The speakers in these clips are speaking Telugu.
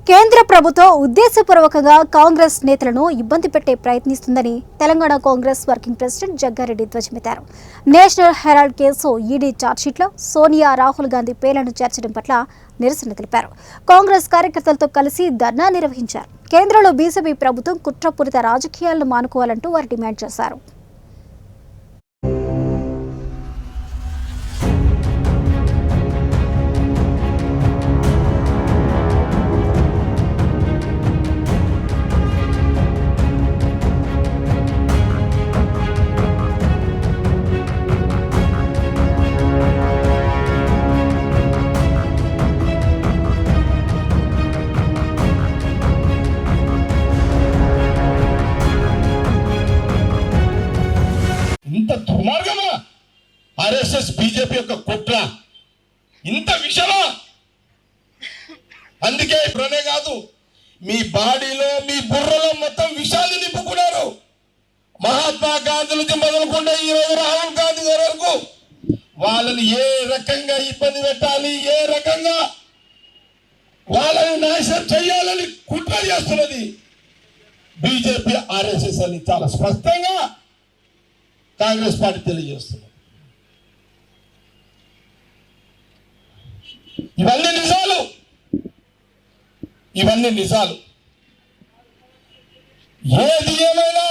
కేంద్ర ప్రభుత్వం ఉద్దేశపూర్వకంగా కాంగ్రెస్ నేతలను ఇబ్బంది పెట్టే ప్రయత్నిస్తుందని తెలంగాణ కాంగ్రెస్ వర్కింగ్ ప్రెసిడెంట్ జగ్గారెడ్డి ధ్వజమెత్తారు. నేషనల్ హెరాల్డ్ కేసు ఈడీ ఛార్జ్షీట్లో సోనియా, రాహుల్ గాంధీ పేర్లను చేర్చడం పట్ల నిరసన తెలిపారు. కాంగ్రెస్ కార్యకర్తలతో కలిసి ధర్నా నిర్వహించారు. కేంద్రంలో బీజేపీ ప్రభుత్వం కుట్రపూరిత రాజకీయాలను మానుకోవాలంటూ వారు డిమాండ్ చేశారు. ఇంత దుర్మార్గమా ఆర్ఎస్ఎస్ బీజేపీ యొక్క కుట్ర, ఇంత విషమా? అందుకే ఇప్పుడే కాదు, మీ బాడీలో మీ బుర్రలో మొత్తం విషాన్ని నింపుకున్నారు. మహాత్మా గాంధీ నుంచి మొదలుకుంటే ఈ రోజు రాహుల్ గాంధీ గారి వరకు వాళ్ళని ఏ రకంగా ఇబ్బంది పెట్టాలి, ఏ రకంగా వాళ్ళని నాశనం చేయాలని కుట్ర చేస్తున్నది బీజేపీ, ఆర్ఎస్ఎస్ అని చాలా స్పష్టంగా కాంగ్రెస్ పార్టీ తెలియజేస్తుంది. ఇవన్నీ నిజాలు. ఏది ఏమైనా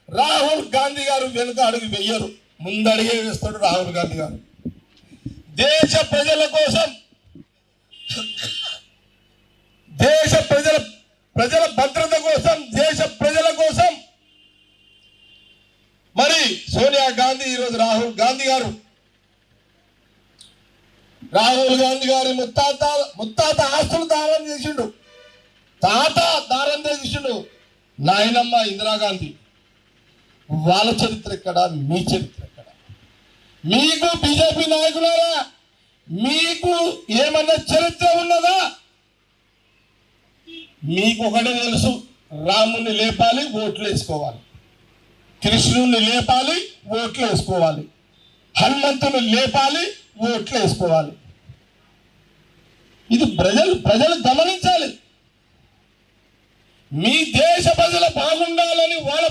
రాహుల్ గాంధీ గారు వెనుక అడుగు వెయ్యరు, ముందడిగే వేస్తాడు రాహుల్ గాంధీ గారు. దేశ ప్రజల కోసం, దేశ ప్రజల భద్రత కోసం, దేశ ప్రజల కోసం మరి సోనియా గాంధీ ఈరోజు రాహుల్ గాంధీ గారి ముత్తాత ఆస్తులు దానం చేసిండు, తాత దానం చేసిండు, నాయనమ్మ ఇందిరాగాంధీ. వాళ్ళ చరిత్ర ఎక్కడ, మీ చరిత్ర ఎక్కడ? మీకు బీజేపీ నాయకులారా, మీకు ఏమన్నా చరిత్ర ఉన్నదా? మీకు ఒకటే తెలుసు, రాముని లేపాలి, ఓట్లు వేసుకోవాలి. కృష్ణుని లేపాలి, ఓట్లు వేసుకోవాలి. హనుమంతుని లేపాలి, ఓట్లు వేసుకోవాలి. ఇది ప్రజలు గమనించాలి. మీ దేశ ప్రజలు బాగుండాలని వాళ్ళ